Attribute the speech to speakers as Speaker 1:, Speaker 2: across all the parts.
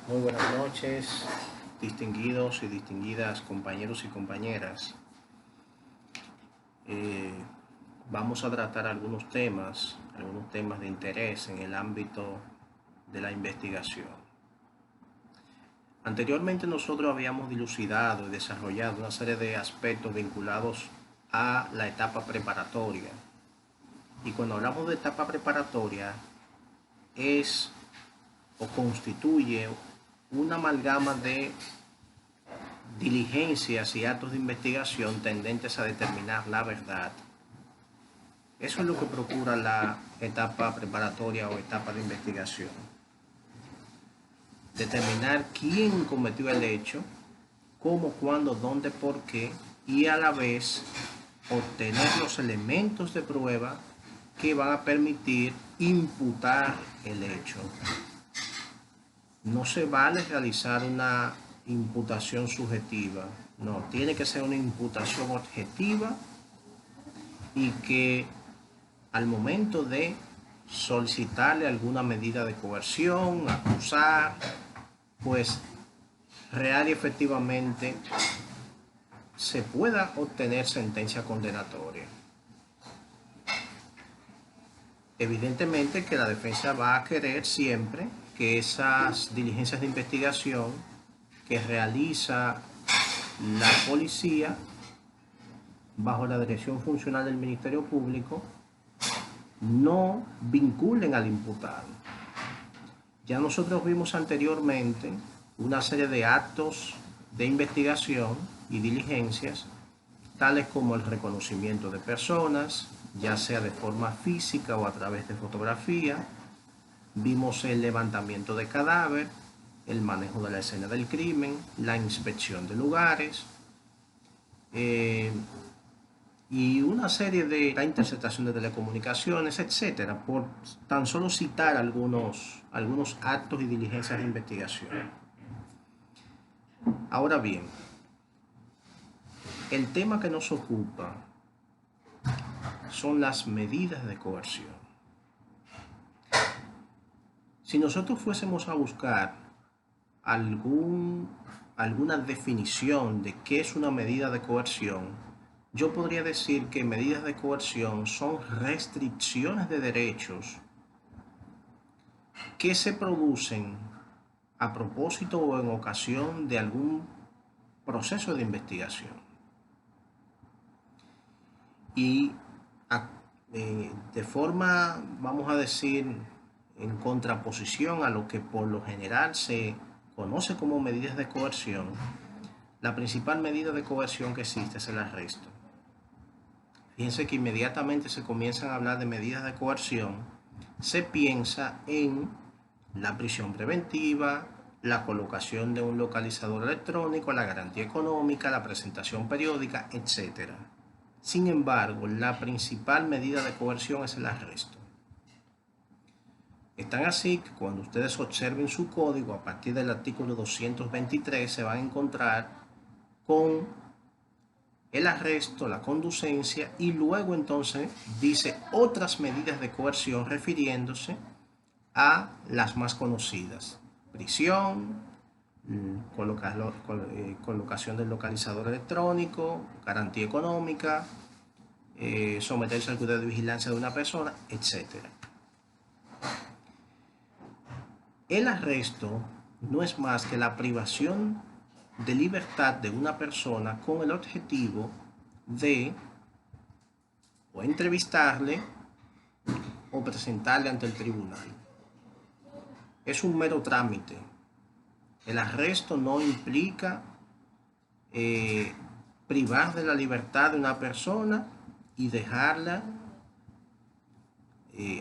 Speaker 1: Muy buenas noches, distinguidos y distinguidas compañeros y compañeras. Eh, Vamos a tratar algunos temas de interés en el ámbito de la investigación. Anteriormente nosotros habíamos dilucidado y desarrollado una serie de aspectos vinculados a la etapa preparatoria. Y cuando hablamos de etapa preparatoria es o constituye una amalgama de diligencias y actos de investigación tendentes a determinar la verdad. Eso es lo que procura la etapa preparatoria o etapa de investigación. Determinar quién cometió el hecho, cómo, cuándo, dónde, por qué, y a la vez obtener los elementos de prueba que van a permitir imputar el hecho. No se vale realizar una imputación subjetiva, no, tiene que ser una imputación objetiva y que al momento de solicitarle alguna medida de coerción, acusar, pues real y efectivamente se pueda obtener sentencia condenatoria. Evidentemente que la defensa va a querer siempre que esas diligencias de investigación que realiza la policía bajo la dirección funcional del Ministerio Público no vinculen al imputado. Ya nosotros vimos anteriormente una serie de actos de investigación y diligencias, tales como el reconocimiento de personas, ya sea de forma física o a través de fotografía. Vimos el levantamiento de cadáver, el manejo de la escena del crimen, la inspección de lugares, y una serie de la interceptación de telecomunicaciones, etcétera, por tan solo citar algunos actos y diligencias de investigación. Ahora bien, el tema que nos ocupa son las medidas de coerción. Si nosotros fuésemos a buscar alguna definición de qué es una medida de coerción, yo podría decir que medidas de coerción son restricciones de derechos que se producen a propósito o en ocasión de algún proceso de investigación. Y de forma, vamos a decir, en contraposición a lo que por lo general se conoce como medidas de coerción, la principal medida de coerción que existe es el arresto. Fíjense que inmediatamente se comienzan a hablar de medidas de coerción, se piensa en la prisión preventiva, la colocación de un localizador electrónico, la garantía económica, la presentación periódica, etc. Sin embargo, la principal medida de coerción es el arresto. Es tan así que cuando ustedes observen su código, a partir del artículo 223, se van a encontrar con el arresto, la conducencia, y luego entonces dice otras medidas de coerción refiriéndose a las más conocidas: prisión, colocación del localizador electrónico, garantía económica, someterse al cuidado de vigilancia de una persona, etc. El arresto no es más que la privación de libertad de una persona con el objetivo de o entrevistarle o presentarle ante el tribunal. Es un mero trámite. El arresto no implica privar de la libertad de una persona y dejarla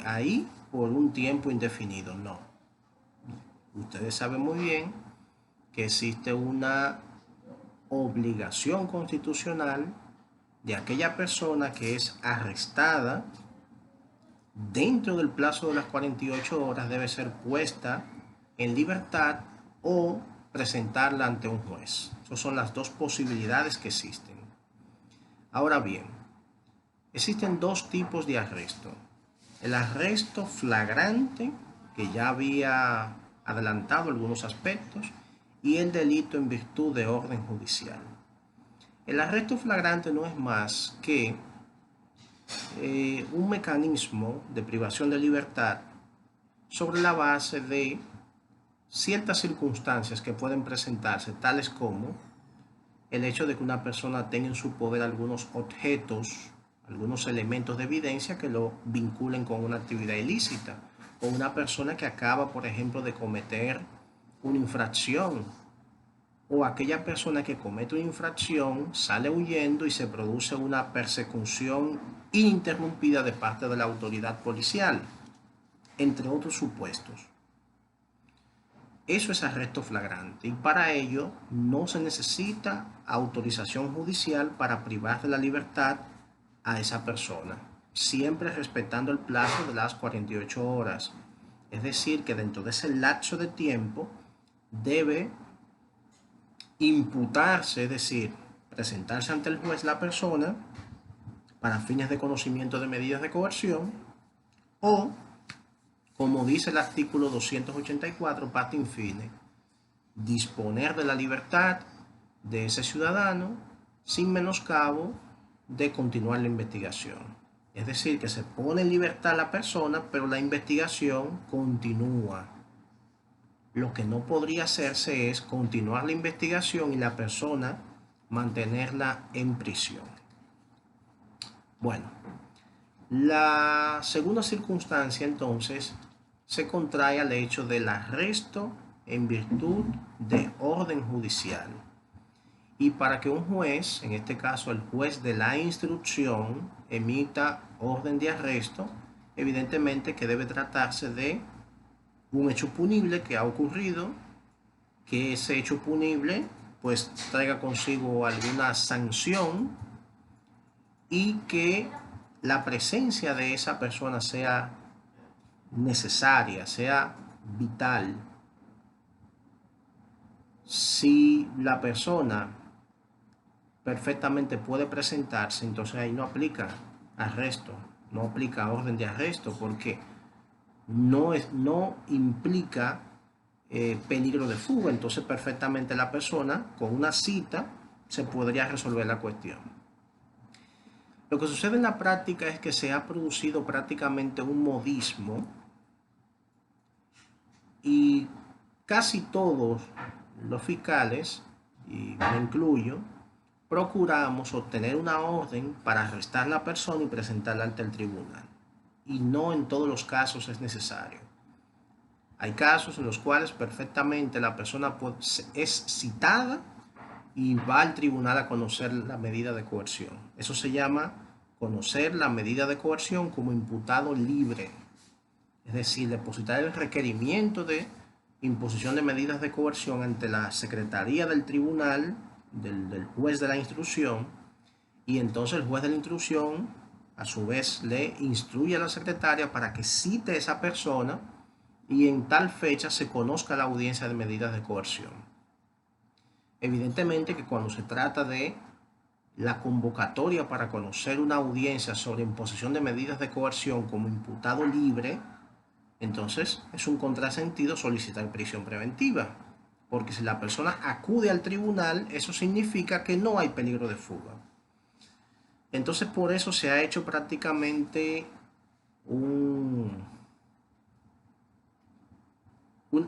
Speaker 1: ahí por un tiempo indefinido, no. Ustedes saben muy bien que existe una obligación constitucional de aquella persona que es arrestada. Dentro del plazo de las 48 horas debe ser puesta en libertad o presentarla ante un juez. Esas son las dos posibilidades que existen. Ahora bien, existen dos tipos de arresto. El arresto flagrante, que ya había adelantado algunos aspectos, y el delito en virtud de orden judicial. El arresto flagrante no es más que un mecanismo de privación de libertad sobre la base de ciertas circunstancias que pueden presentarse, tales como el hecho de que una persona tenga en su poder algunos objetos, algunos elementos de evidencia que lo vinculen con una actividad ilícita, o una persona que acaba, por ejemplo, de cometer una infracción, o aquella persona que comete una infracción sale huyendo y se produce una persecución ininterrumpida de parte de la autoridad policial, entre otros supuestos. Eso es arresto flagrante, y para ello no se necesita autorización judicial para privar de la libertad a esa persona, siempre respetando el plazo de las 48 horas. Es decir, que dentro de ese lapso de tiempo debe imputarse, es decir, presentarse ante el juez la persona para fines de conocimiento de medidas de coerción, o, como dice el artículo 284, pacta infine, disponer de la libertad de ese ciudadano sin menoscabo de continuar la investigación. Es decir, que se pone en libertad a la persona, pero la investigación continúa. Lo que no podría hacerse es continuar la investigación y la persona mantenerla en prisión. Bueno, la segunda circunstancia entonces se contrae al hecho del arresto en virtud de orden judicial. Y para que un juez, en este caso el juez de la instrucción, emita orden de arresto, evidentemente que debe tratarse de un hecho punible que ha ocurrido, que ese hecho punible pues traiga consigo alguna sanción, y que la presencia de esa persona sea necesaria, sea vital. Si la persona perfectamente puede presentarse, entonces ahí no aplica arresto, no aplica orden de arresto, porque no implica peligro de fuga. Entonces perfectamente la persona con una cita se podría resolver la cuestión. Lo que sucede en la práctica es que se ha producido prácticamente un modismo, y casi todos los fiscales, y me incluyo, procuramos obtener una orden para arrestar a la persona y presentarla ante el tribunal. Y no en todos los casos es necesario. Hay casos en los cuales perfectamente la persona es citada y va al tribunal a conocer la medida de coerción. Eso se llama conocer la medida de coerción como imputado libre. Es decir, depositar el requerimiento de imposición de medidas de coerción ante la secretaría del tribunal, del juez de la instrucción, y entonces el juez de la instrucción a su vez le instruye a la secretaria para que cite a esa persona y en tal fecha se conozca la audiencia de medidas de coerción. Evidentemente que cuando se trata de la convocatoria para conocer una audiencia sobre imposición de medidas de coerción como imputado libre, entonces es un contrasentido solicitar prisión preventiva, porque si la persona acude al tribunal, eso significa que no hay peligro de fuga. Entonces por eso se ha hecho prácticamente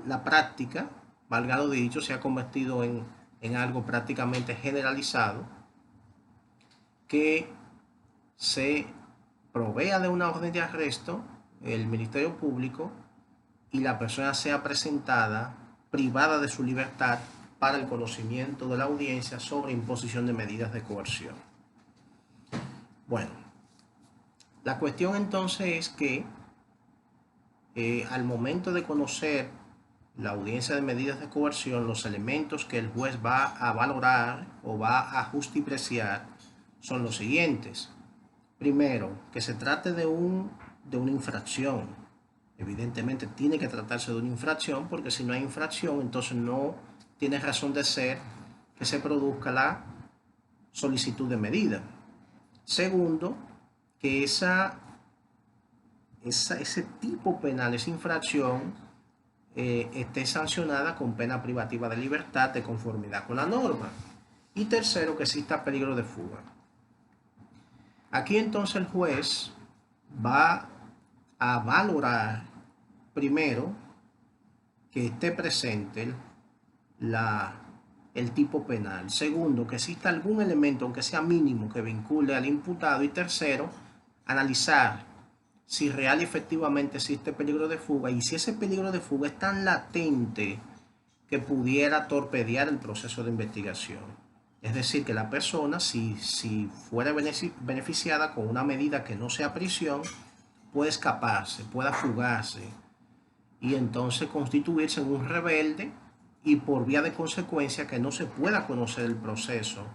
Speaker 1: la práctica, valga lo dicho, se ha convertido en algo prácticamente generalizado, que se provea de una orden de arresto el Ministerio Público y la persona sea presentada privada de su libertad para el conocimiento de la audiencia sobre imposición de medidas de coerción. Bueno, la cuestión entonces es que al momento de conocer la audiencia de medidas de coerción, los elementos que el juez va a valorar o va a justipreciar son los siguientes. Primero, que se trate de una infracción. Evidentemente tiene que tratarse de una infracción, porque si no hay infracción, entonces no tiene razón de ser que se produzca la solicitud de medida. Segundo, que ese tipo penal, esa infracción, esté sancionada con pena privativa de libertad de conformidad con la norma. Y tercero, que exista peligro de fuga. Aquí entonces el juez va a valorar primero que esté presente el tipo penal. Segundo, que exista algún elemento, aunque sea mínimo, que vincule al imputado. Y tercero, analizar si real y efectivamente existe peligro de fuga y si ese peligro de fuga es tan latente que pudiera torpedear el proceso de investigación. Es decir, que la persona, si fuera beneficiada con una medida que no sea prisión, puede escaparse, pueda fugarse y entonces constituirse en un rebelde y por vía de consecuencia que no se pueda conocer el proceso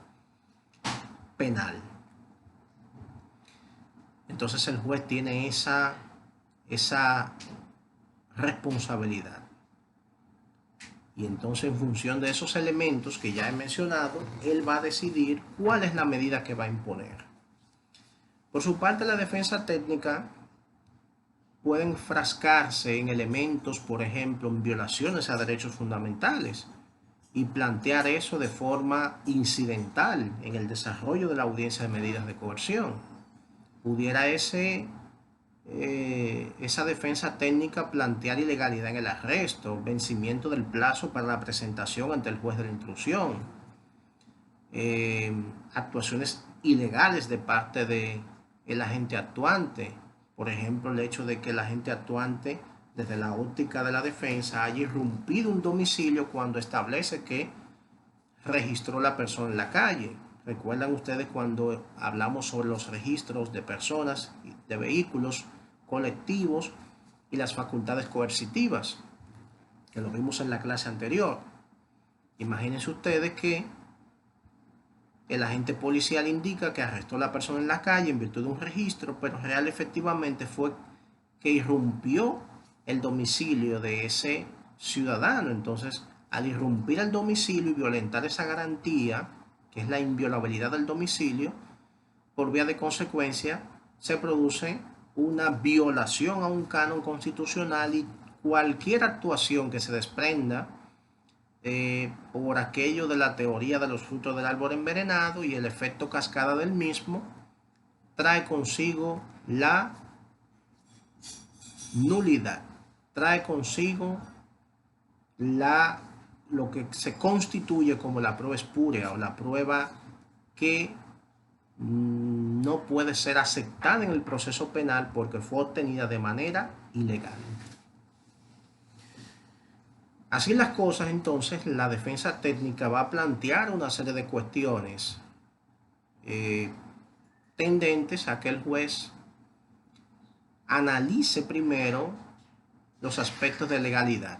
Speaker 1: penal. Entonces el juez tiene esa responsabilidad. Y entonces en función de esos elementos que ya he mencionado, él va a decidir cuál es la medida que va a imponer. Por su parte, la defensa técnica puede enfrascarse en elementos, por ejemplo, en violaciones a derechos fundamentales y plantear eso de forma incidental en el desarrollo de la audiencia de medidas de coerción. Pudiera esa defensa técnica plantear ilegalidad en el arresto, vencimiento del plazo para la presentación ante el juez de la instrucción, actuaciones ilegales de parte del agente actuante, por ejemplo el hecho de que el agente actuante desde la óptica de la defensa haya irrumpido un domicilio cuando establece que registró la persona en la calle. ¿Recuerdan ustedes cuando hablamos sobre los registros de personas, de vehículos, colectivos y las facultades coercitivas? Que lo vimos en la clase anterior. Imagínense ustedes que el agente policial indica que arrestó a la persona en la calle en virtud de un registro, pero real efectivamente fue que irrumpió el domicilio de ese ciudadano. Entonces, al irrumpir el domicilio y violentar esa garantía, que es la inviolabilidad del domicilio, por vía de consecuencia, se produce una violación a un canon constitucional y cualquier actuación que se desprenda por aquello de la teoría de los frutos del árbol envenenado y el efecto cascada del mismo, trae consigo la nulidad, trae consigo lo que se constituye como la prueba espúrea o la prueba que no puede ser aceptada en el proceso penal porque fue obtenida de manera ilegal. Así las cosas, entonces, la defensa técnica va a plantear una serie de cuestiones tendentes a que el juez analice primero los aspectos de legalidad.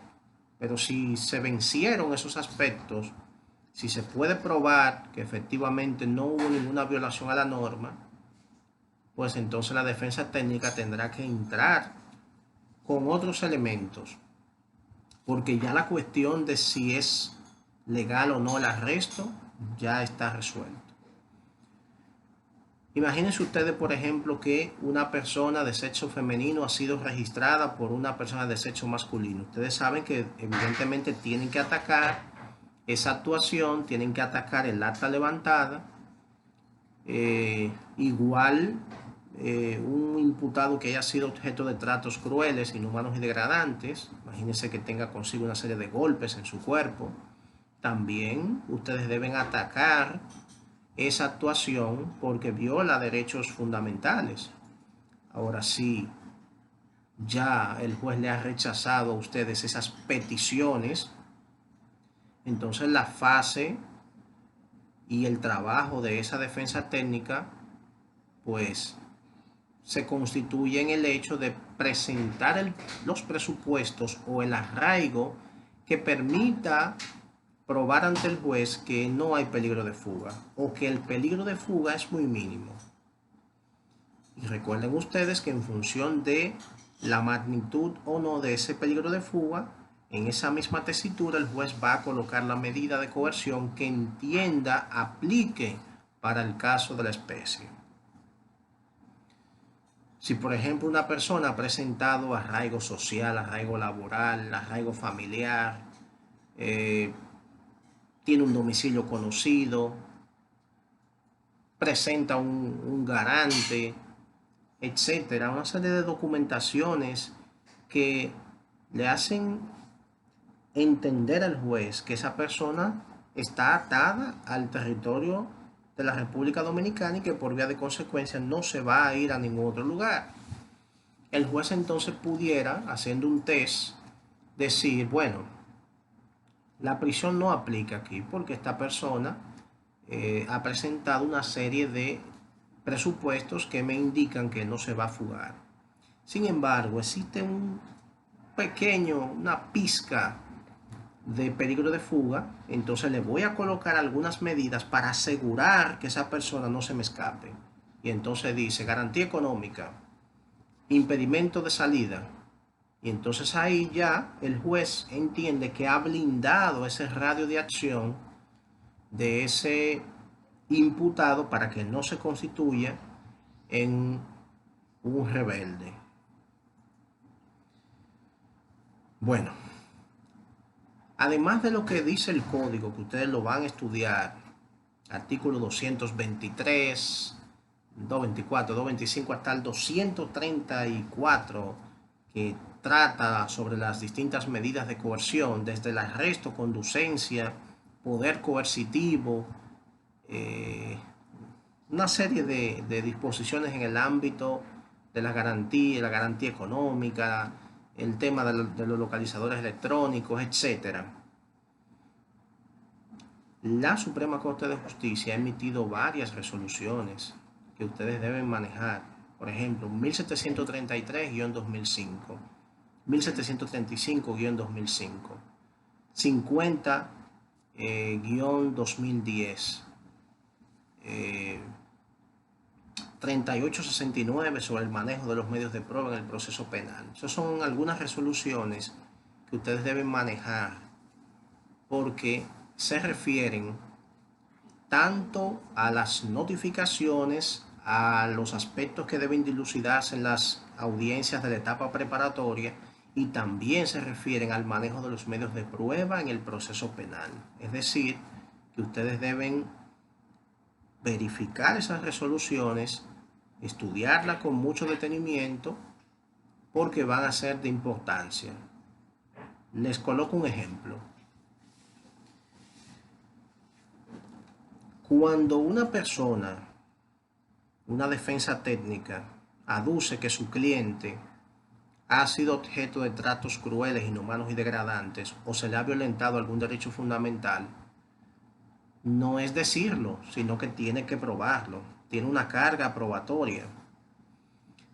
Speaker 1: Pero si se vencieron esos aspectos, si se puede probar que efectivamente no hubo ninguna violación a la norma, pues entonces la defensa técnica tendrá que entrar con otros elementos, porque ya la cuestión de si es legal o no el arresto ya está resuelto. Imagínense ustedes, por ejemplo, que una persona de sexo femenino ha sido registrada por una persona de sexo masculino. Ustedes saben que evidentemente tienen que atacar esa actuación, tienen que atacar el acta levantada. Igual un imputado que haya sido objeto de tratos crueles, inhumanos y degradantes, imagínense que tenga consigo una serie de golpes en su cuerpo, también ustedes deben atacar esa actuación porque viola derechos fundamentales. Ahora sí, ya el juez le ha rechazado a ustedes esas peticiones, entonces la fase y el trabajo de esa defensa técnica pues se constituye en el hecho de presentar los presupuestos o el arraigo que permita probar ante el juez que no hay peligro de fuga o que el peligro de fuga es muy mínimo. Y recuerden ustedes que en función de la magnitud o no de ese peligro de fuga, en esa misma tesitura el juez va a colocar la medida de coerción que entienda aplique para el caso de la especie. Si por ejemplo una persona ha presentado arraigo social, arraigo laboral, arraigo familiar, eh, tiene un domicilio conocido, presenta un garante, etcétera, una serie de documentaciones que le hacen entender al juez que esa persona está atada al territorio de la República Dominicana y que por vía de consecuencia no se va a ir a ningún otro lugar. El juez entonces pudiera, haciendo un test, decir, bueno, la prisión no aplica aquí porque esta persona ha presentado una serie de presupuestos que me indican que no se va a fugar. Sin embargo, existe una pizca de peligro de fuga, entonces le voy a colocar algunas medidas para asegurar que esa persona no se me escape. Y entonces dice garantía económica, impedimento de salida. Y entonces ahí ya el juez entiende que ha blindado ese radio de acción de ese imputado para que no se constituya en un rebelde. Bueno, además de lo que dice el código, que ustedes lo van a estudiar, artículo 223, 224, 225 hasta el 234, que trata sobre las distintas medidas de coerción, desde el arresto, conducencia, poder coercitivo, una serie de disposiciones en el ámbito de la garantía económica, el tema de los localizadores electrónicos, etc. La Suprema Corte de Justicia ha emitido varias resoluciones que ustedes deben manejar. Por ejemplo, 1733-2005, 1735-2005, 50-2010, 3869 sobre el manejo de los medios de prueba en el proceso penal. Esas son algunas resoluciones que ustedes deben manejar porque se refieren tanto a las notificaciones, a los aspectos que deben dilucidarse en las audiencias de la etapa preparatoria y también se refieren al manejo de los medios de prueba en el proceso penal. Es decir, que ustedes deben verificar esas resoluciones, estudiarlas con mucho detenimiento porque van a ser de importancia. Les coloco un ejemplo. Cuando una persona, una defensa técnica, aduce que su cliente ha sido objeto de tratos crueles, inhumanos y degradantes o se le ha violentado algún derecho fundamental, no es decirlo, sino que tiene que probarlo. Tiene una carga probatoria.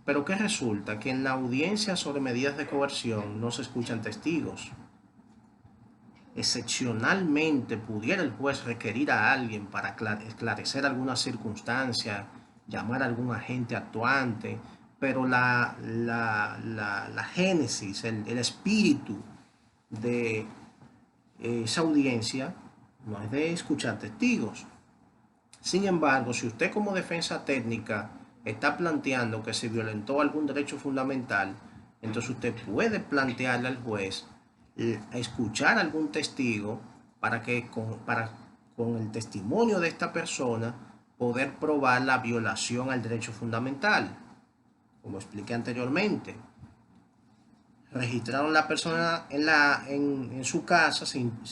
Speaker 1: Pero ¿qué resulta? Que en la audiencia sobre medidas de coerción no se escuchan testigos. Excepcionalmente pudiera el juez requerir a alguien para esclarecer alguna circunstancia, llamar a algún agente actuante, pero la génesis, el espíritu de esa audiencia no es de escuchar testigos. Sin embargo, si usted como defensa técnica está planteando que se violentó algún derecho fundamental, entonces usted puede plantearle al juez escuchar a algún testigo para con el testimonio de esta persona poder probar la violación al derecho fundamental. Como expliqué anteriormente, registraron la persona en su casa,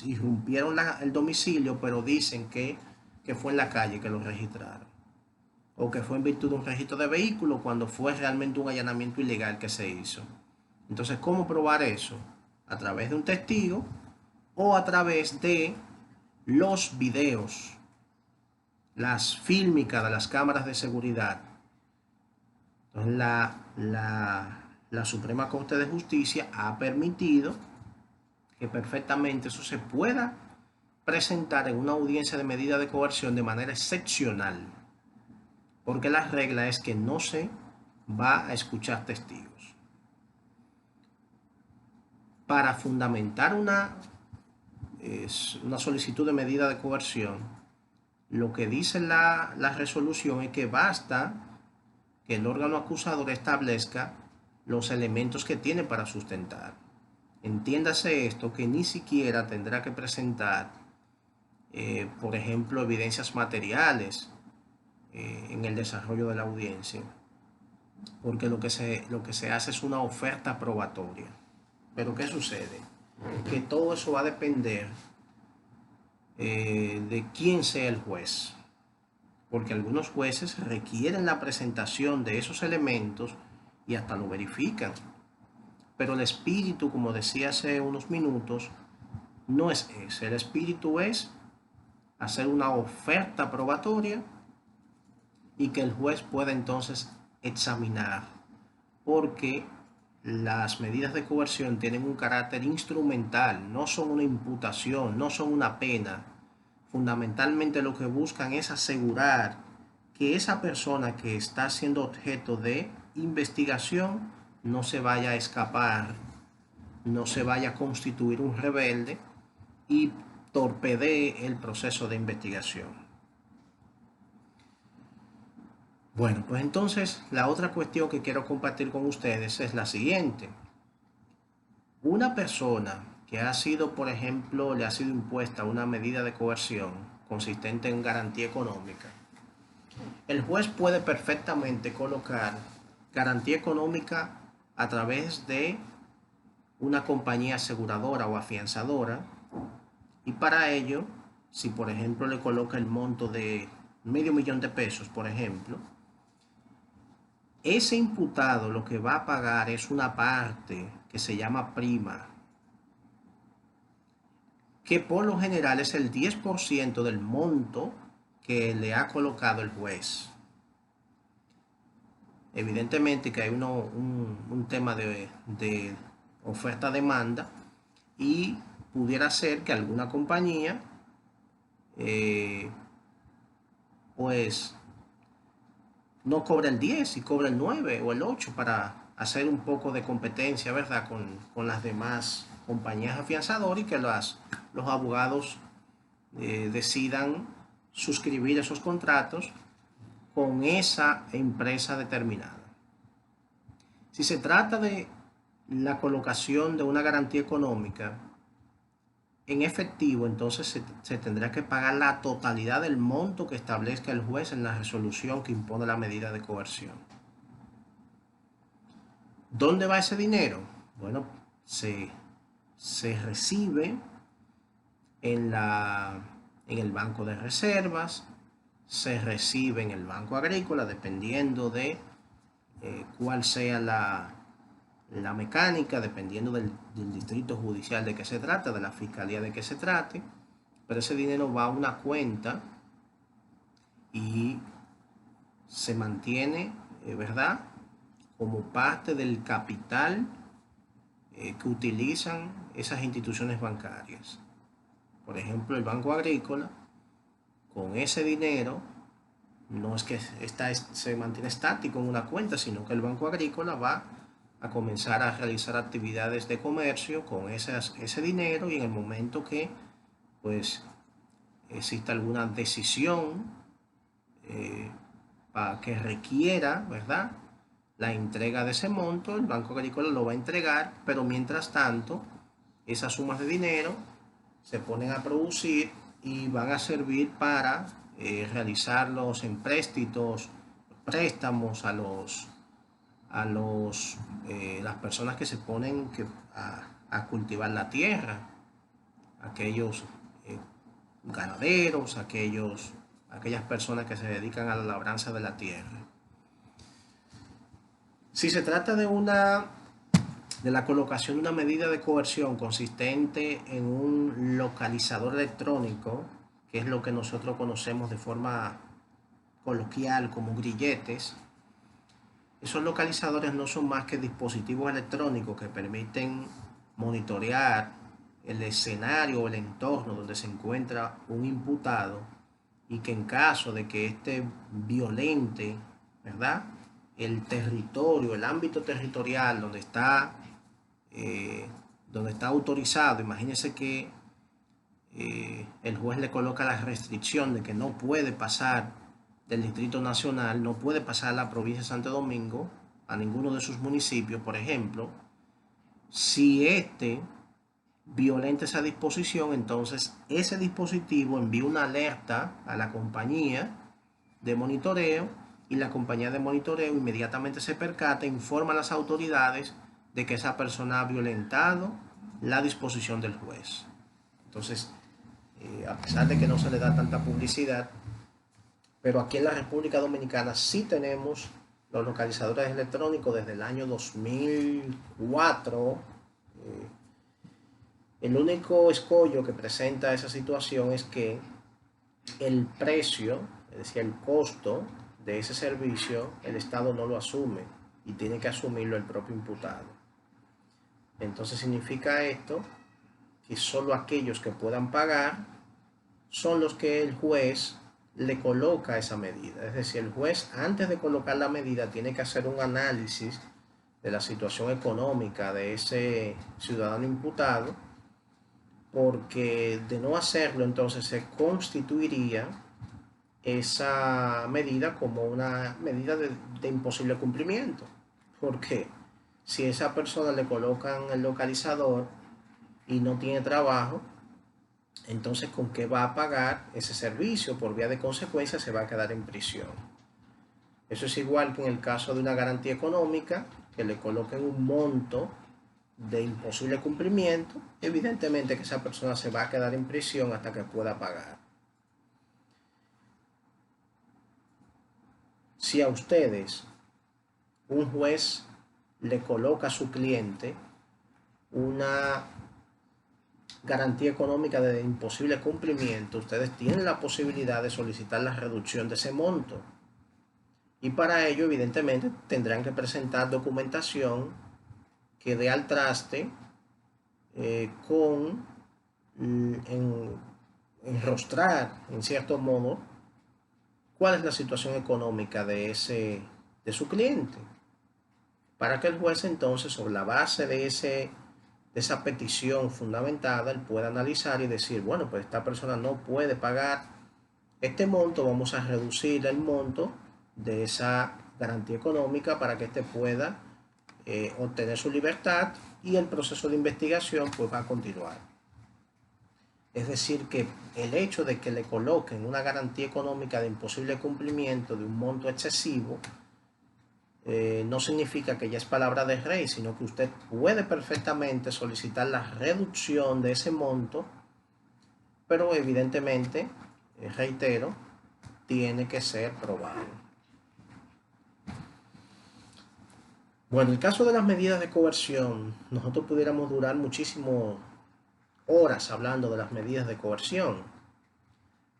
Speaker 1: irrumpieron el domicilio, pero dicen que fue en la calle que lo registraron, o que fue en virtud de un registro de vehículo cuando fue realmente un allanamiento ilegal que se hizo. Entonces, ¿cómo probar eso? A través de un testigo o a través de los videos, las fílmicas de las cámaras de seguridad. Entonces, la Suprema Corte de Justicia ha permitido que perfectamente eso se pueda presentar en una audiencia de medida de coerción de manera excepcional, porque la regla es que no se va a escuchar testigos. Para fundamentar una solicitud de medida de coerción, lo que dice la resolución es que basta que el órgano acusador establezca los elementos que tiene para sustentar. Entiéndase esto, que ni siquiera tendrá que presentar, por ejemplo, evidencias materiales en el desarrollo de la audiencia, porque lo que se hace es una oferta probatoria. Pero ¿qué sucede? Que todo eso va a depender de quién sea el juez, porque algunos jueces requieren la presentación de esos elementos y hasta lo verifican. Pero el espíritu, como decía hace unos minutos, no es ese. El espíritu es hacer una oferta probatoria y que el juez pueda entonces examinar, porque las medidas de coerción tienen un carácter instrumental, no son una imputación, no son una pena. Fundamentalmente lo que buscan es asegurar que esa persona que está siendo objeto de investigación no se vaya a escapar, no se vaya a constituir un rebelde y torpedee el proceso de investigación. Bueno, pues entonces la otra cuestión que quiero compartir con ustedes es la siguiente. Una persona que ha sido, por ejemplo, le ha sido impuesta una medida de coerción consistente en garantía económica, el juez puede perfectamente colocar garantía económica a través de una compañía aseguradora o afianzadora, y para ello, si por ejemplo le coloca el monto de $500,000, por ejemplo, ese imputado lo que va a pagar es una parte que se llama prima, que por lo general es el 10% del monto que le ha colocado el juez. Evidentemente que hay un tema de oferta-demanda, y pudiera ser que alguna compañía pues no cobre el 10 y cobre el 9 o el 8 para hacer un poco de competencia, ¿verdad?, con las demás compañías afianzadoras, y que los abogados decidan suscribir esos contratos con esa empresa determinada. Si se trata de la colocación de una garantía económica en efectivo, entonces se tendrá que pagar la totalidad del monto que establezca el juez en la resolución que impone la medida de coerción. ¿Dónde va ese dinero? Bueno, se recibe en el banco de reservas, se recibe en el banco agrícola, dependiendo de cuál sea la mecánica, dependiendo del distrito judicial de que se trate, de la fiscalía de que se trate. Pero ese dinero va a una cuenta y se mantiene, ¿verdad?, como parte del capital que utilizan esas instituciones bancarias. Por ejemplo, el Banco Agrícola, con ese dinero, no es que se mantiene estático en una cuenta, sino que el Banco Agrícola va a comenzar a realizar actividades de comercio con ese dinero, y en el momento que pues exista alguna decisión para que requiera, ¿verdad?, la entrega de ese monto, el Banco Agrícola lo va a entregar, pero mientras tanto esas sumas de dinero se ponen a producir y van a servir para realizar los préstamos a las personas que se ponen a cultivar la tierra, aquellos ganaderos, aquellas personas que se dedican a la labranza de la tierra. Si se trata de la colocación de una medida de coerción consistente en un localizador electrónico, que es lo que nosotros conocemos de forma coloquial como grilletes, esos localizadores no son más que dispositivos electrónicos que permiten monitorear el escenario o el entorno donde se encuentra un imputado, y que en caso de que éste violente, ¿verdad?, el territorio, el ámbito territorial donde está autorizado, imagínense que el juez le coloca la restricción de que no puede pasar del Distrito Nacional no puede pasar a la provincia de Santo Domingo, a ninguno de sus municipios, por ejemplo, si este violenta esa disposición, entonces ese dispositivo envía una alerta a la compañía de monitoreo y la compañía de monitoreo inmediatamente se percata e informa a las autoridades de que esa persona ha violentado la disposición del juez. Entonces, a pesar de que no se le da tanta publicidad, pero aquí en la República Dominicana sí tenemos los localizadores electrónicos desde el año 2004. El único escollo que presenta esa situación es que el precio, es decir, el costo de ese servicio, el Estado no lo asume y tiene que asumirlo el propio imputado. Entonces significa esto que solo aquellos que puedan pagar son los que el juez le coloca esa medida. Es decir, el juez antes de colocar la medida tiene que hacer un análisis de la situación económica de ese ciudadano imputado, porque de no hacerlo entonces se constituiría esa medida como una medida de imposible cumplimiento. Porque si a esa persona le colocan el localizador y no tiene trabajo, entonces ¿con qué va a pagar ese servicio? Por vía de consecuencia se va a quedar en prisión. Eso es igual que en el caso de una garantía económica, que le coloquen un monto de imposible cumplimiento, evidentemente que esa persona se va a quedar en prisión hasta que pueda pagar. Si a ustedes un juez le coloca a su cliente una garantía económica de imposible cumplimiento, ustedes tienen la posibilidad de solicitar la reducción de ese monto. Y para ello, evidentemente, tendrán que presentar documentación que dé al traste con enrostrar, en cierto modo, cuál es la situación económica de su cliente, para que el juez entonces, sobre la base de esa petición fundamentada, él pueda analizar y decir, bueno, pues esta persona no puede pagar este monto, vamos a reducir el monto de esa garantía económica para que éste pueda obtener su libertad y el proceso de investigación pues va a continuar. Es decir, que el hecho de que le coloquen una garantía económica de imposible cumplimiento de un monto excesivo no significa que ya es palabra de rey, sino que usted puede perfectamente solicitar la reducción de ese monto, pero evidentemente, reitero, tiene que ser probado. Bueno, en el caso de las medidas de coerción, nosotros pudiéramos durar muchísimas horas hablando de las medidas de coerción,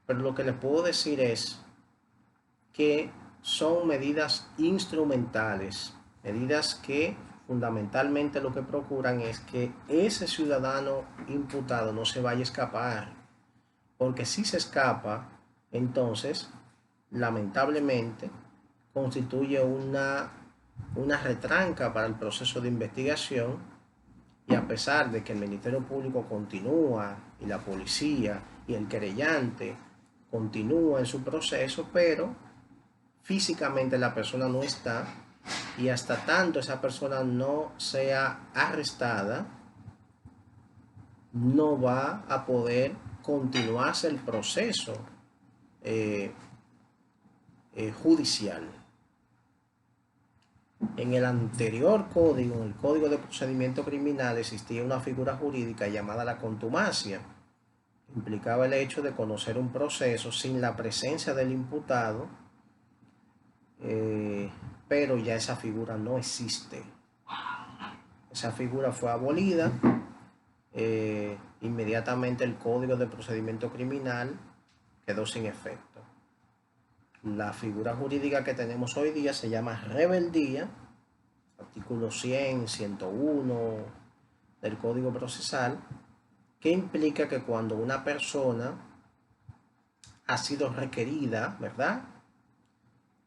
Speaker 1: pero lo que les puedo decir es que son medidas instrumentales, medidas que fundamentalmente lo que procuran es que ese ciudadano imputado no se vaya a escapar, porque si se escapa, entonces, lamentablemente, constituye una retranca para el proceso de investigación, y a pesar de que el Ministerio Público continúa y la policía y el querellante continúa en su proceso, pero físicamente la persona no está, y hasta tanto esa persona no sea arrestada, no va a poder continuarse el proceso judicial. En el anterior código, en el Código de Procedimiento Criminal, existía una figura jurídica llamada la contumacia. Implicaba el hecho de conocer un proceso sin la presencia del imputado, pero ya esa figura no existe. Esa figura fue abolida. Inmediatamente el Código de Procedimiento Criminal quedó sin efecto. La figura jurídica que tenemos hoy día se llama rebeldía, artículo 100, 101 del Código Procesal, que implica que cuando una persona ha sido requerida, ¿verdad?,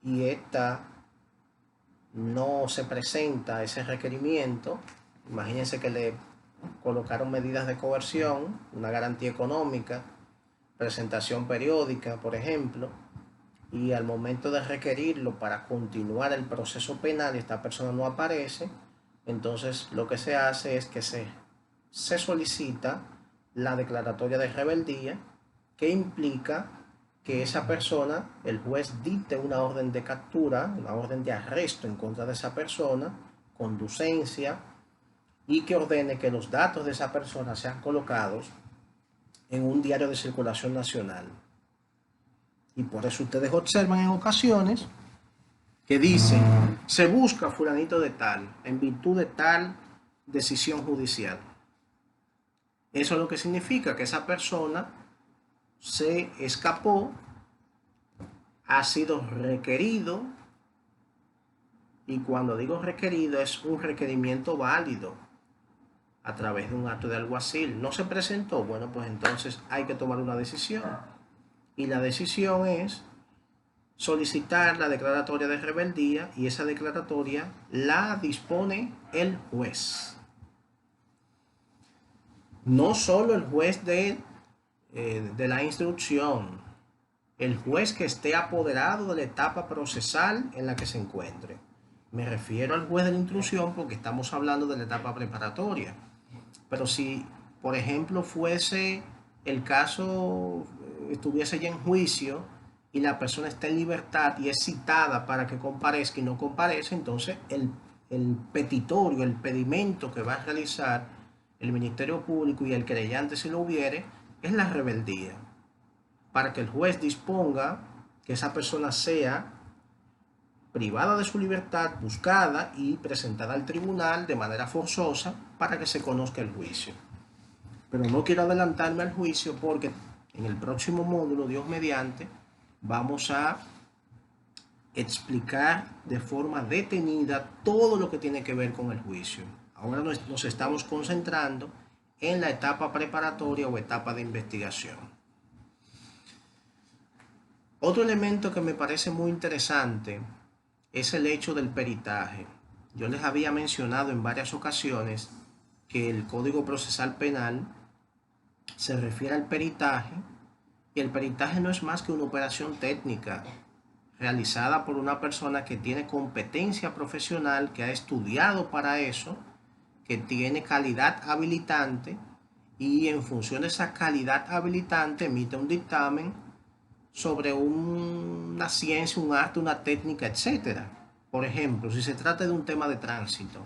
Speaker 1: y esta no se presenta ese requerimiento, imagínense que le colocaron medidas de coerción, una garantía económica, presentación periódica, por ejemplo, y al momento de requerirlo para continuar el proceso penal y esta persona no aparece, entonces lo que se hace es que se solicita la declaratoria de rebeldía, que implica que esa persona, el juez dicte una orden de captura, una orden de arresto en contra de esa persona, conducencia, y que ordene que los datos de esa persona sean colocados en un diario de circulación nacional. Y por eso ustedes observan en ocasiones que dicen, se busca fulanito de tal, en virtud de tal decisión judicial. Eso es lo que significa que esa persona se escapó, ha sido requerido, y cuando digo requerido es un requerimiento válido a través de un acto de alguacil. No se presentó, bueno, pues entonces hay que tomar una decisión. Y la decisión es solicitar la declaratoria de rebeldía, y esa declaratoria la dispone el juez. No solo el juez de la instrucción, el juez que esté apoderado de la etapa procesal en la que se encuentre. Me refiero al juez de la instrucción porque estamos hablando de la etapa preparatoria. Pero si, por ejemplo, fuese el caso, estuviese ya en juicio y la persona está en libertad y es citada para que comparezca y no comparece, entonces el petitorio, el pedimento que va a realizar el Ministerio Público y el querellante, si lo hubiere, es la rebeldía, para que el juez disponga que esa persona sea privada de su libertad, buscada y presentada al tribunal de manera forzosa para que se conozca el juicio. Pero no quiero adelantarme al juicio porque en el próximo módulo, Dios mediante, vamos a explicar de forma detenida todo lo que tiene que ver con el juicio. Ahora nos estamos concentrando en la etapa preparatoria o etapa de investigación. Otro elemento que me parece muy interesante es el hecho del peritaje. Yo les había mencionado en varias ocasiones que el Código Procesal Penal se refiere al peritaje, y el peritaje no es más que una operación técnica realizada por una persona que tiene competencia profesional, que ha estudiado para eso, que tiene calidad habilitante, y en función de esa calidad habilitante emite un dictamen sobre una ciencia, un arte, una técnica, etc. Por ejemplo, si se trata de un tema de tránsito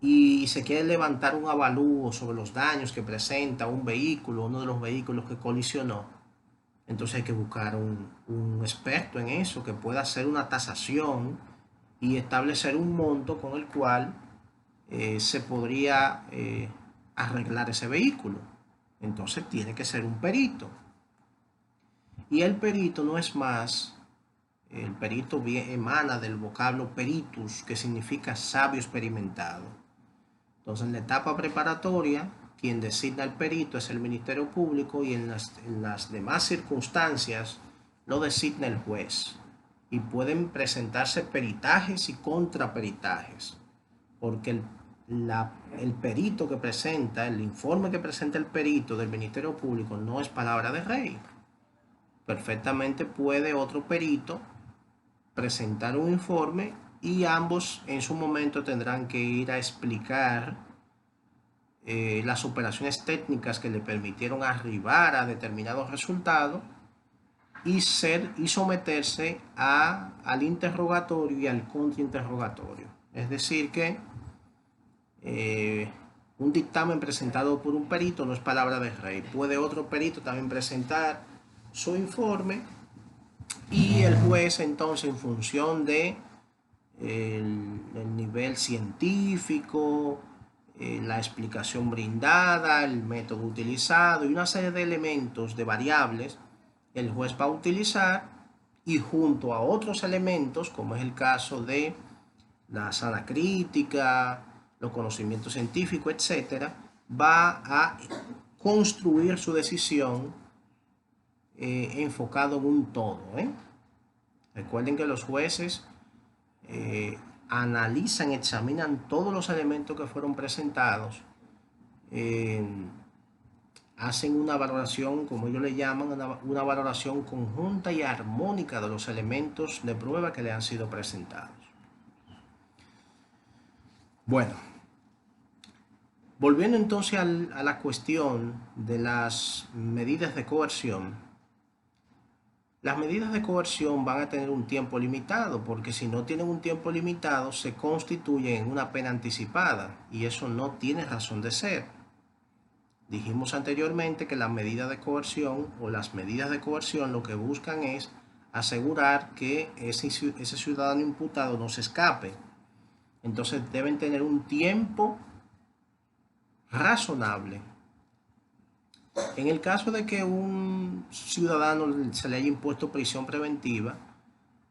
Speaker 1: y se quiere levantar un avalúo sobre los daños que presenta un vehículo, uno de los vehículos que colisionó, entonces hay que buscar un experto en eso que pueda hacer una tasación y establecer un monto con el cual se podría arreglar ese vehículo. Entonces tiene que ser un perito. Y el perito no es más, el perito emana del vocablo peritus, que significa sabio experimentado. Entonces en la etapa preparatoria, quien designa el perito es el Ministerio Público, y en las demás circunstancias lo designa el juez. Y pueden presentarse peritajes y contraperitajes, porque el perito que presenta, el informe que presenta el perito del Ministerio Público no es palabra de rey. Perfectamente puede otro perito presentar un informe y ambos en su momento tendrán que ir a explicar las operaciones técnicas que le permitieron arribar a determinados resultados y someterse al interrogatorio y al contrainterrogatorio. Es decir que un dictamen presentado por un perito no es palabra de rey. Puede otro perito también presentar su informe, y el juez entonces, en función de el nivel científico, la explicación brindada, el método utilizado y una serie de elementos, de variables, el juez va a utilizar, y junto a otros elementos, como es el caso de la sana crítica, los conocimientos científicos, etc., va a construir su decisión enfocado en un todo. Recuerden que los jueces analizan, examinan todos los elementos que fueron presentados hacen una valoración, como ellos le llaman, una valoración conjunta y armónica de los elementos de prueba que le han sido presentados. Bueno, volviendo entonces a la cuestión de las medidas de coerción, las medidas de coerción van a tener un tiempo limitado, porque si no tienen un tiempo limitado se constituyen en una pena anticipada y eso no tiene razón de ser. Dijimos anteriormente que las medidas de coerción o las medidas de coerción lo que buscan es asegurar que ese ciudadano imputado no se escape. Entonces deben tener un tiempo razonable. En el caso de que un ciudadano se le haya impuesto prisión preventiva,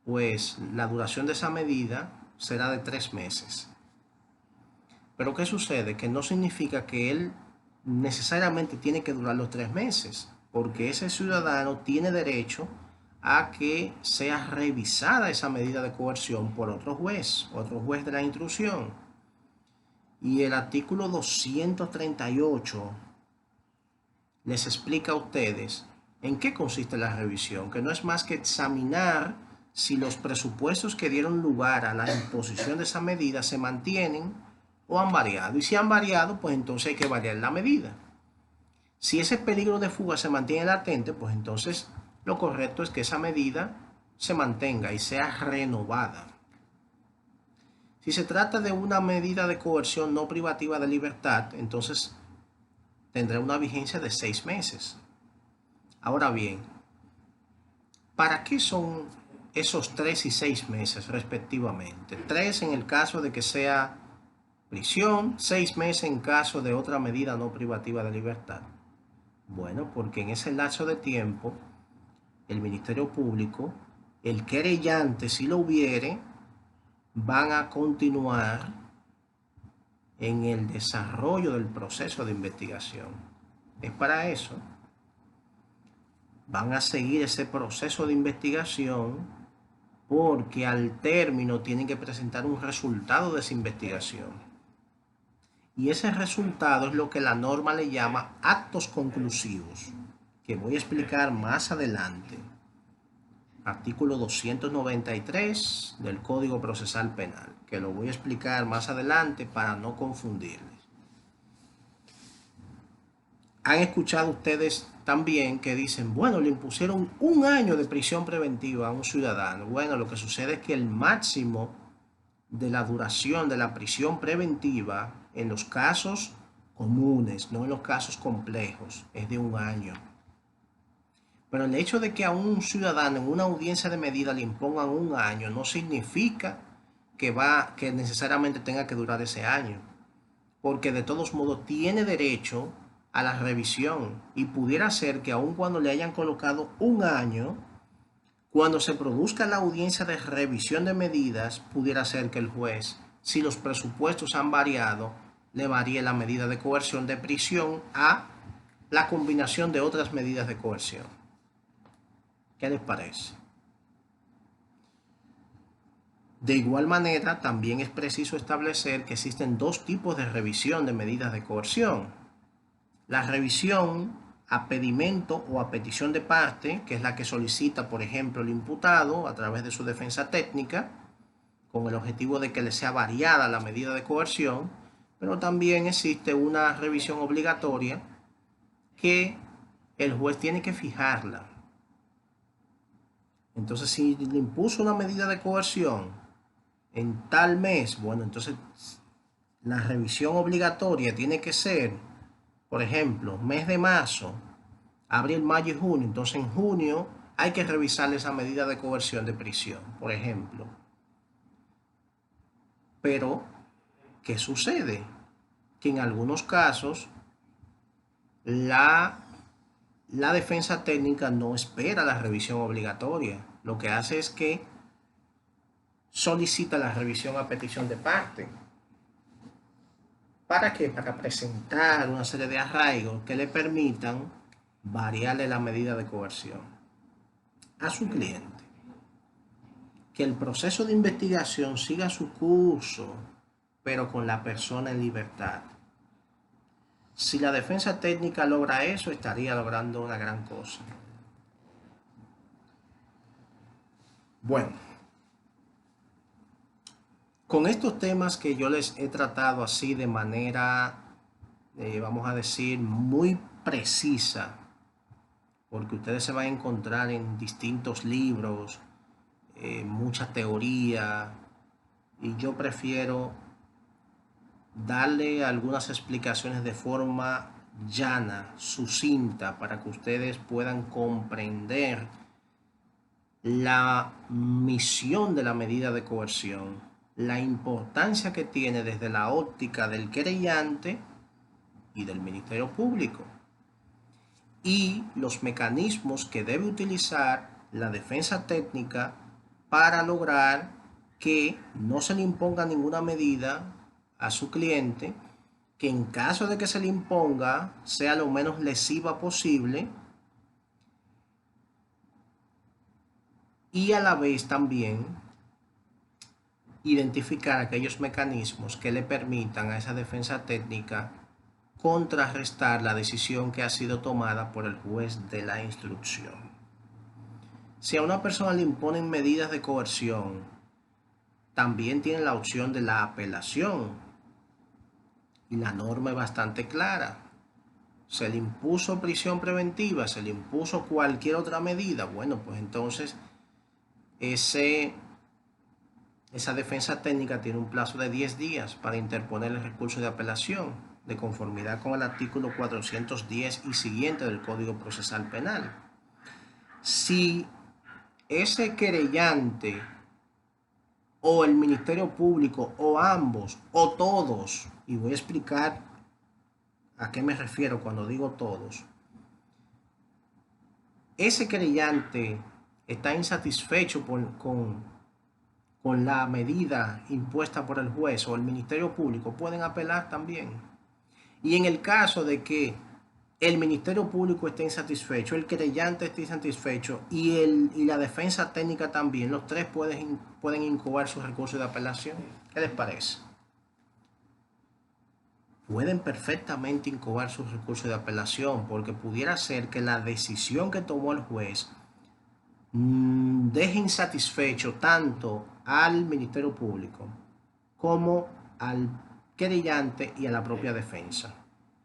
Speaker 1: pues la duración de esa medida será de 3 meses. Pero ¿qué sucede? Que no significa que él necesariamente tiene que durar los 3 meses, porque ese ciudadano tiene derecho a que sea revisada esa medida de coerción por otro juez de la instrucción. Y el artículo 238 les explica a ustedes en qué consiste la revisión, que no es más que examinar si los presupuestos que dieron lugar a la imposición de esa medida se mantienen o han variado. Y si han variado, pues entonces hay que variar la medida. Si ese peligro de fuga se mantiene latente, pues entonces lo correcto es que esa medida se mantenga y sea renovada. Si se trata de una medida de coerción no privativa de libertad, entonces tendrá una vigencia de 6 meses. Ahora bien, ¿para qué son esos 3 y 6 meses respectivamente? 3 en el caso de que sea prisión, 6 meses en caso de otra medida no privativa de libertad. Bueno, porque en ese lapso de tiempo, el Ministerio Público, el querellante, si lo hubiere, van a continuar en el desarrollo del proceso de investigación. Es para eso. Van a seguir ese proceso de investigación porque al término tienen que presentar un resultado de esa investigación. Y ese resultado es lo que la norma le llama actos conclusivos, que voy a explicar más adelante. Artículo 293 del Código Procesal Penal, que lo voy a explicar más adelante para no confundirles. Han escuchado ustedes también que dicen, bueno, le impusieron 1 año de prisión preventiva a un ciudadano. Bueno, lo que sucede es que el máximo de la duración de la prisión preventiva en los casos comunes, no en los casos complejos, es de 1 año. Pero el hecho de que a un ciudadano en una audiencia de medida le impongan 1 año no significa que necesariamente tenga que durar ese año, porque de todos modos tiene derecho a la revisión y pudiera ser que aun cuando le hayan colocado 1 año, cuando se produzca la audiencia de revisión de medidas, pudiera ser que el juez, si los presupuestos han variado, le varíe la medida de coerción de prisión a la combinación de otras medidas de coerción. ¿Qué les parece? De igual manera, también es preciso establecer que existen 2 tipos de revisión de medidas de coerción. La revisión a pedimento o a petición de parte, que es la que solicita, por ejemplo, el imputado a través de su defensa técnica, con el objetivo de que le sea variada la medida de coerción, pero también existe una revisión obligatoria que el juez tiene que fijarla. Entonces, si le impuso una medida de coerción en tal mes, bueno, entonces la revisión obligatoria tiene que ser, por ejemplo, mes de marzo, abril, mayo y junio. Entonces en junio hay que revisar esa medida de coerción de prisión, por ejemplo. Pero, ¿qué sucede? Que en algunos casos la defensa técnica no espera la revisión obligatoria. Lo que hace es que solicita la revisión a petición de parte. ¿Para qué? Para presentar una serie de arraigos que le permitan variarle la medida de coerción a su cliente. Que el proceso de investigación siga su curso, pero con la persona en libertad. Si la defensa técnica logra eso, estaría logrando una gran cosa. Bueno, con estos temas que yo les he tratado así de manera, vamos a decir, muy precisa, porque ustedes se van a encontrar en distintos libros, mucha teoría, y yo prefiero darle algunas explicaciones de forma llana, sucinta, para que ustedes puedan comprender la misión de la medida de coerción, la importancia que tiene desde la óptica del querellante y del Ministerio Público, y los mecanismos que debe utilizar la defensa técnica para lograr que no se le imponga ninguna medida a su cliente, que en caso de que se le imponga sea lo menos lesiva posible, y a la vez también identificar aquellos mecanismos que le permitan a esa defensa técnica contrarrestar la decisión que ha sido tomada por el juez de la instrucción. Si a una persona le imponen medidas de coerción, también tiene la opción de la apelación, y la norma es bastante clara. Se le impuso prisión preventiva, se le impuso cualquier otra medida, bueno, pues entonces esa defensa técnica tiene un plazo de 10 días para interponer el recurso de apelación, de conformidad con el artículo 410 y siguiente del Código Procesal Penal. Si ese querellante o el Ministerio Público o ambos o todos, y voy a explicar a qué me refiero cuando digo todos, ese querellante está insatisfecho con la medida impuesta por el juez o el Ministerio Público, pueden apelar también. Y en el caso de que el Ministerio Público esté insatisfecho, el querellante esté insatisfecho y la defensa técnica también, los tres pueden incoar sus recursos de apelación. ¿Qué les parece? Pueden perfectamente incoar sus recursos de apelación, porque pudiera ser que la decisión que tomó el juez deje insatisfecho tanto al Ministerio Público como al querellante y a la propia defensa.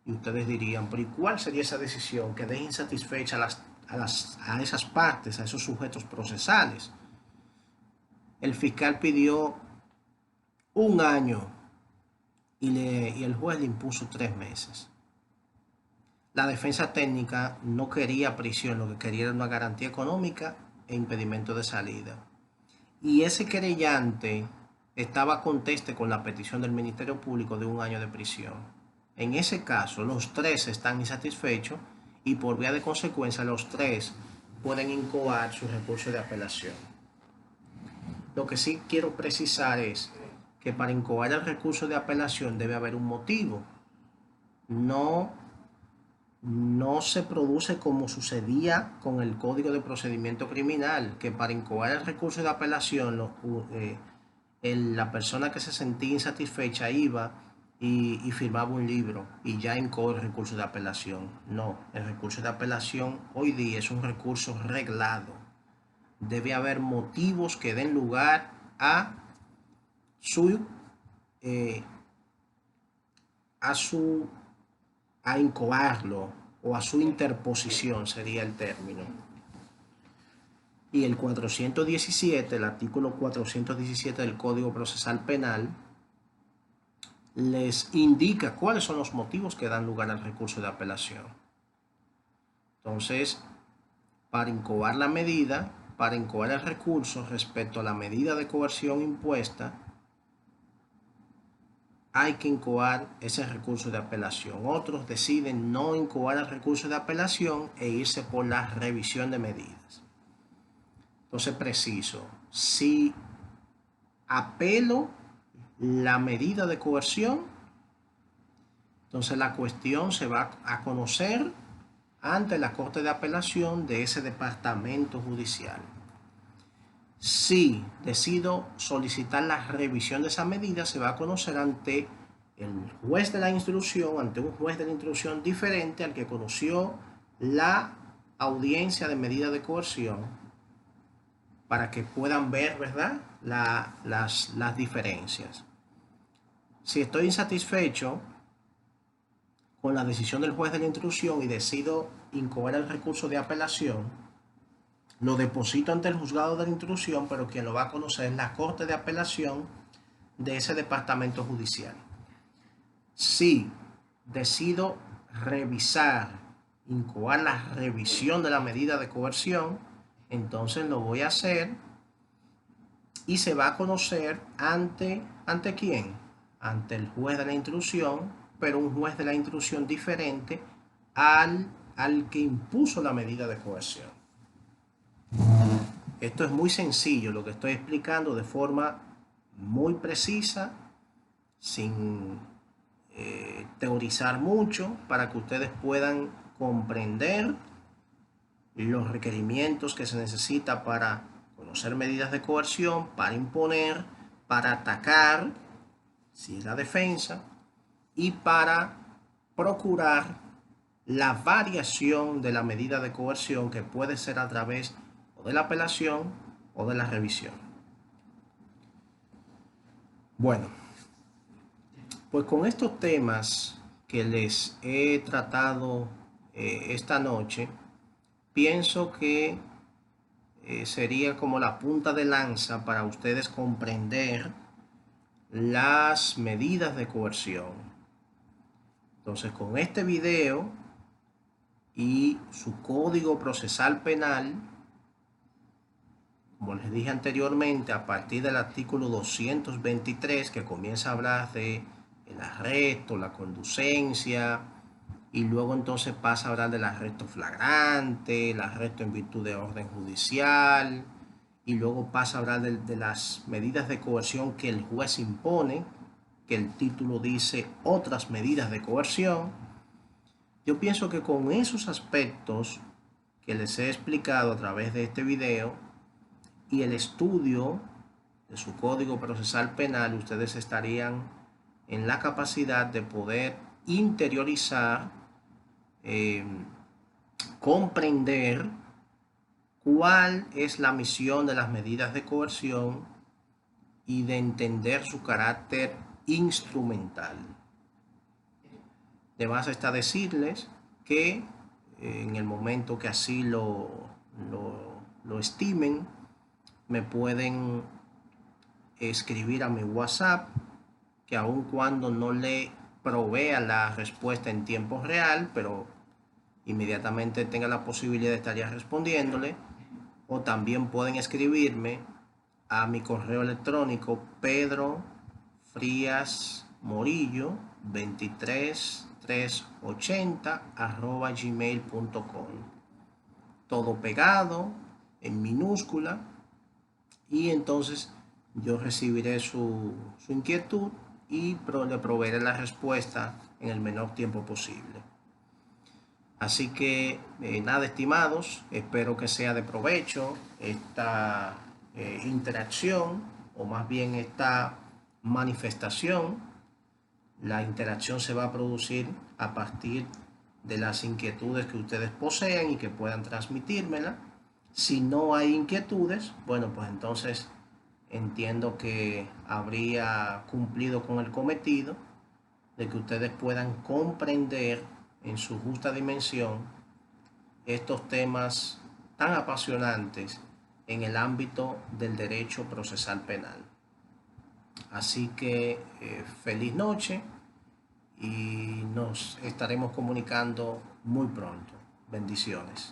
Speaker 1: Y ustedes dirían, pero ¿y cuál sería esa decisión que deje insatisfecha a esas partes, a esos sujetos procesales? El fiscal pidió 1 año y el juez le impuso 3 meses. La defensa técnica no quería prisión, lo que quería era una garantía económica e impedimento de salida. Y ese querellante estaba conteste con la petición del Ministerio Público de 1 año de prisión. En ese caso, los tres están insatisfechos y por vía de consecuencia los tres pueden incoar su recurso de apelación. Lo que sí quiero precisar es que para incoar el recurso de apelación debe haber un motivo. No se produce como sucedía con el Código de Procedimiento Criminal, que para incoar el recurso de apelación la persona que se sentía insatisfecha iba y firmaba un libro y ya incoó el recurso de apelación. No, el recurso de apelación hoy día es un recurso reglado. Debe haber motivos que den lugar a incoarlo, o a su interposición sería el término. Y el 417, el artículo 417 del Código Procesal Penal, les indica cuáles son los motivos que dan lugar al recurso de apelación. Entonces, para incoar la medida, para incoar el recurso respecto a la medida de coerción impuesta, hay que incoar ese recurso de apelación. Otros deciden no incoar el recurso de apelación e irse por la revisión de medidas. Entonces, preciso, si apelo la medida de coerción, entonces la cuestión se va a conocer ante la Corte de Apelación de ese departamento judicial. Si decido solicitar la revisión de esa medida, se va a conocer ante el juez de la instrucción ante un juez de la instrucción diferente al que conoció la audiencia de medida de coerción, para que puedan ver, ¿verdad?, las diferencias. Si estoy insatisfecho con la decisión del juez de la instrucción y decido incoar el recurso de apelación, lo deposito ante el juzgado de la instrucción, pero quien lo va a conocer es la corte de apelación de ese departamento judicial. Si decido revisar, incoar la revisión de la medida de coerción, entonces lo voy a hacer y se va a conocer ¿ante quién? Ante el juez de la instrucción, pero un juez de la instrucción diferente al que impuso la medida de coerción. Esto es muy sencillo, lo que estoy explicando de forma muy precisa, sin teorizar mucho, para que ustedes puedan comprender los requerimientos que se necesita para conocer medidas de coerción, para imponer, para atacar, si es la defensa, y para procurar la variación de la medida de coerción, que puede ser a través o de la apelación o de la revisión. Bueno, pues con estos temas que les he tratado esta noche, pienso que sería como la punta de lanza para ustedes comprender las medidas de coerción. Entonces, con este video y su código procesal penal, como les dije anteriormente, a partir del artículo 223, que comienza a hablar de el arresto, la conducencia, y luego entonces pasa a hablar del arresto flagrante, el arresto en virtud de orden judicial, y luego pasa a hablar de las medidas de coerción que el juez impone, que el título dice otras medidas de coerción. Yo pienso que con esos aspectos que les he explicado a través de este video y el estudio de su código procesal penal, ustedes estarían en la capacidad de poder interiorizar, comprender cuál es la misión de las medidas de coerción y de entender su carácter instrumental. De más está decirles que en el momento que así lo estimen, me pueden escribir a mi WhatsApp, que aun cuando no le provea la respuesta en tiempo real, pero inmediatamente tenga la posibilidad, estaría respondiéndole. O también pueden escribirme a mi correo electrónico pedrofriasmorillo23380 @gmail.com, todo pegado en minúscula, y entonces yo recibiré su inquietud y le proveeré la respuesta en el menor tiempo posible. Así que nada, estimados, espero que sea de provecho esta interacción, o más bien esta manifestación. La interacción se va a producir a partir de las inquietudes que ustedes posean y que puedan transmitírmela. Si no hay inquietudes, bueno, pues entonces entiendo que habría cumplido con el cometido de que ustedes puedan comprender en su justa dimensión estos temas tan apasionantes en el ámbito del derecho procesal penal. Así que feliz noche y nos estaremos comunicando muy pronto. Bendiciones.